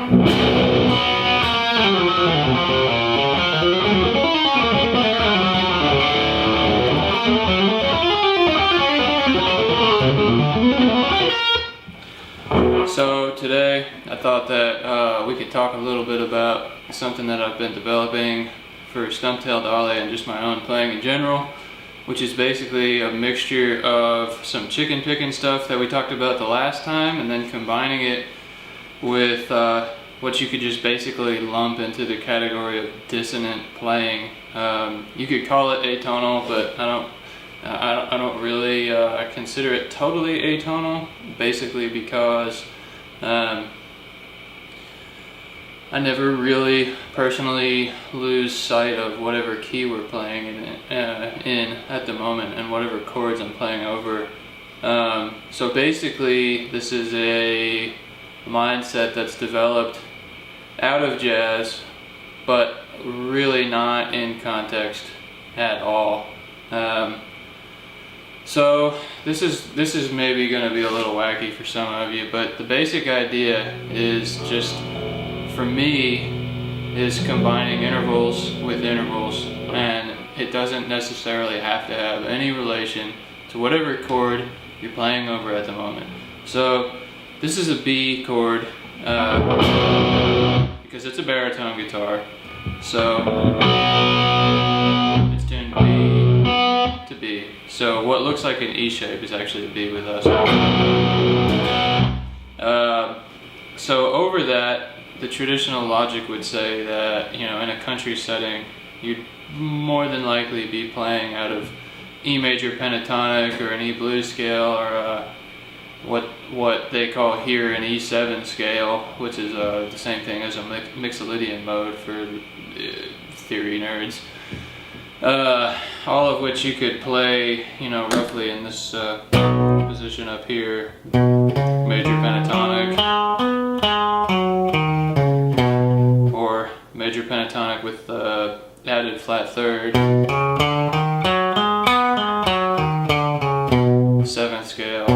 So today I thought that we could talk a little bit about something that I've been developing for Stump Dolly and just my own playing in general, which is basically a mixture of some chicken picking stuff that we talked about the last time, and then combining it with what you could just basically lump into the category of dissonant playing. You could call it atonal, but I don't really consider it totally atonal, basically because I never really personally lose sight of whatever key we're playing in at the moment and whatever chords I'm playing over. So basically this is a mindset that's developed out of jazz, but really not in context at all. So this is maybe going to be a little wacky for some of you, but the basic idea is just, for me, is combining intervals with intervals, and it doesn't necessarily have to have any relation to whatever chord you're playing over at the moment. So this is a B chord because it's a baritone guitar, so it's tuned B to B. So what looks like an E shape is actually a B with us. So over that, the traditional logic would say that, you know, in a country setting, you'd more than likely be playing out of E major pentatonic or an E blues scale, or what they call here an E7 scale, which is the same thing as a Mixolydian mode for theory nerds. All of which you could play, you know, roughly in this position up here, major pentatonic, or major pentatonic with added flat third, 7th scale,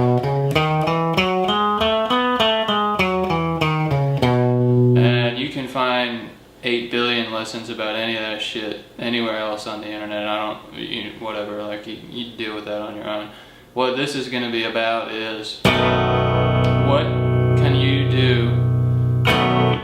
and you can find 8 billion lessons about any of that shit anywhere else on the internet. Whatever, like you deal with that on your own. What this is going to be about is what can you do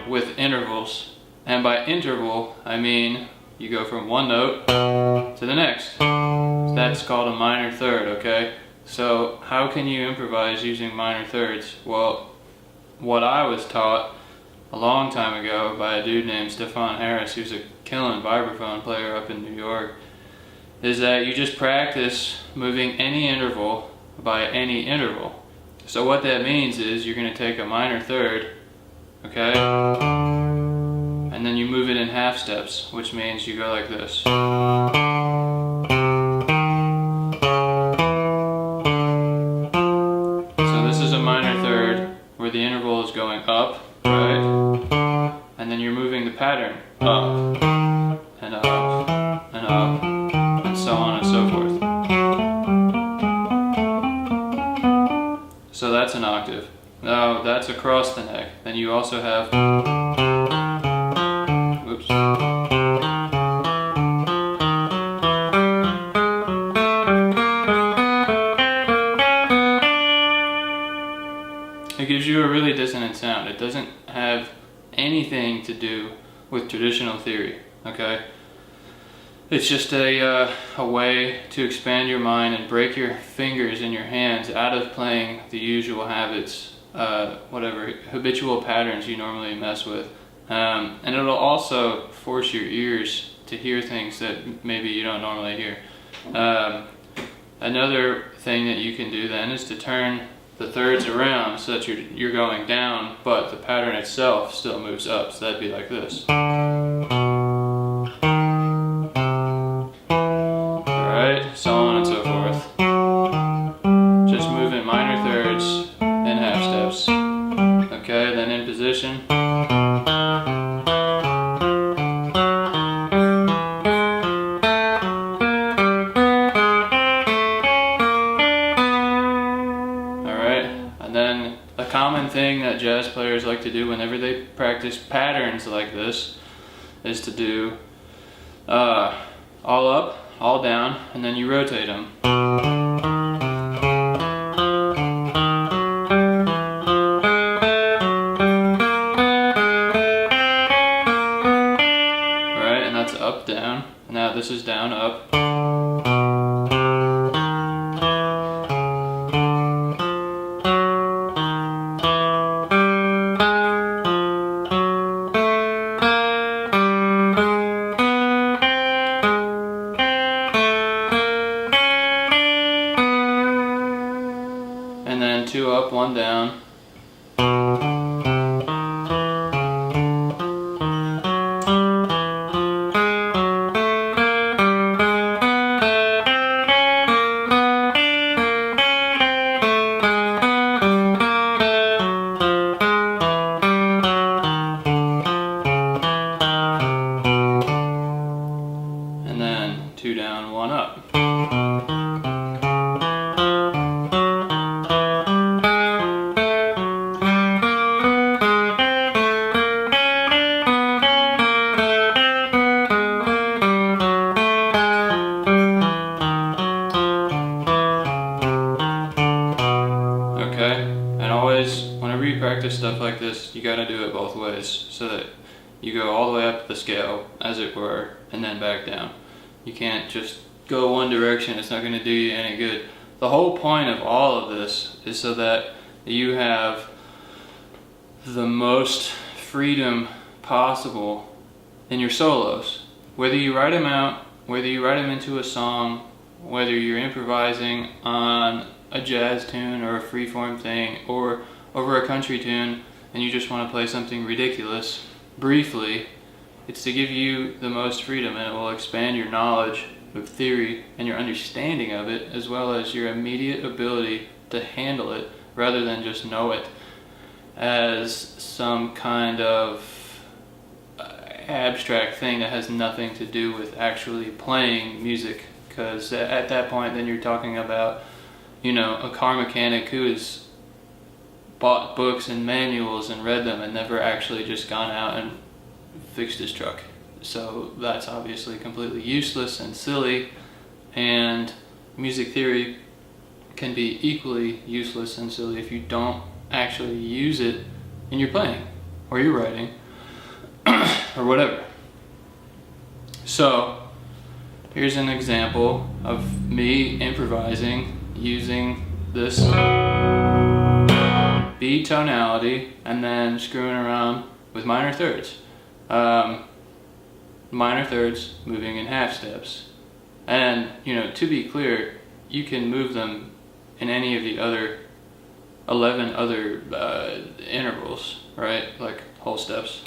with intervals, and by interval I mean you go from one note to the next. That's called a minor third, okay? So how can you improvise using minor thirds? Well, what I was taught a long time ago by a dude named Stefan Harris, who's a killing vibraphone player up in New York, is that you just practice moving any interval by any interval. So what that means is you're going to take a minor third, okay, and then you move it in half steps, which means you go like this. So this is a minor third where the interval is going up, right? And then you're moving the pattern up and up and up and so on and so forth. So that's an octave. Now that's across the neck. Then you also have, oops. It gives you a really dissonant sound. It doesn't have anything to do with traditional theory, okay? It's just a way to expand your mind and break your fingers and your hands out of playing the usual habits, whatever habitual patterns you normally mess with. And it'll also force your ears to hear things that maybe you don't normally hear. Another thing that you can do then is to turn the thirds around so that you're going down, but the pattern itself still moves up. So that'd be like this. Alright, so on and so forth. Just moving minor thirds and half steps. Okay, then in position. Alright, and then a common thing that jazz players like to do whenever they practice patterns like this is to do all up, all down, and then you rotate them. Right, and that's up, down. Now this is down, up. And then 2 up, 1 down. And then 2 down, 1 up. And always, whenever you practice stuff like this, you gotta do it both ways, so that you go all the way up the scale, as it were, and then back down. You can't just go one direction, it's not gonna do you any good. The whole point of all of this is so that you have the most freedom possible in your solos. Whether you write them out, whether you write them into a song, whether you're improvising on a jazz tune or a freeform thing, or over a country tune, and you just want to play something ridiculous briefly, it's to give you the most freedom, and it will expand your knowledge of theory and your understanding of it, as well as your immediate ability to handle it rather than just know it as some kind of abstract thing that has nothing to do with actually playing music. Because at that point, then you're talking about, you know, a car mechanic who has bought books and manuals and read them and never actually just gone out and fixed his truck. So that's obviously completely useless and silly, and music theory can be equally useless and silly if you don't actually use it in your playing or your writing or whatever. So here's an example of me improvising using this B tonality and then screwing around with minor thirds. Minor thirds moving in half steps. And, you know, to be clear, you can move them in any of the other 11 other intervals, right? Like whole steps.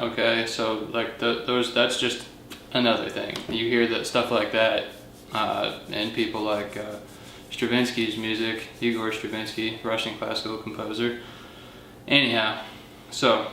Okay, so like that's just another thing. You hear that stuff like that in people like Stravinsky's music, Igor Stravinsky, Russian classical composer. Anyhow, so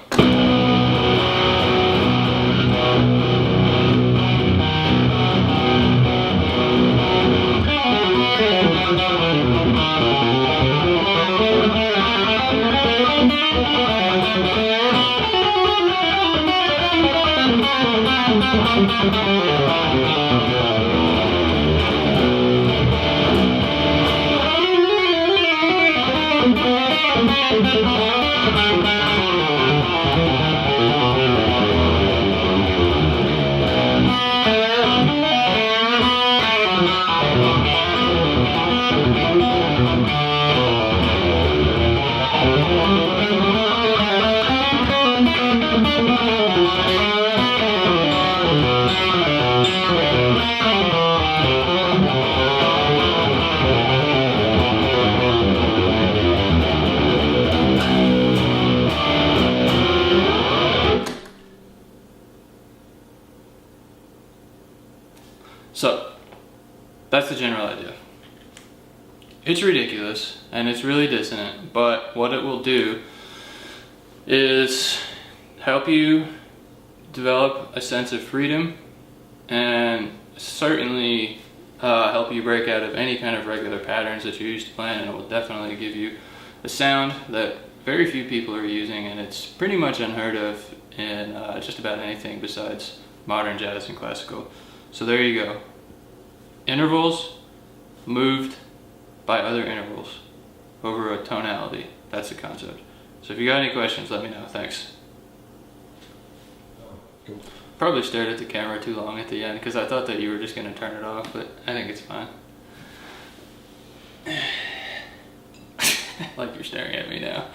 that's the general idea. It's ridiculous and it's really dissonant, but what it will do is help you develop a sense of freedom and certainly help you break out of any kind of regular patterns that you're used to playing, and it will definitely give you a sound that very few people are using, and it's pretty much unheard of in just about anything besides modern jazz and classical. So there you go. Intervals moved by other intervals over a tonality. That's the concept. So if you got any questions, let me know. Thanks. Cool. Probably stared at the camera too long at the end because I thought that you were just going to turn it off, but I think it's fine. Like you're staring at me now.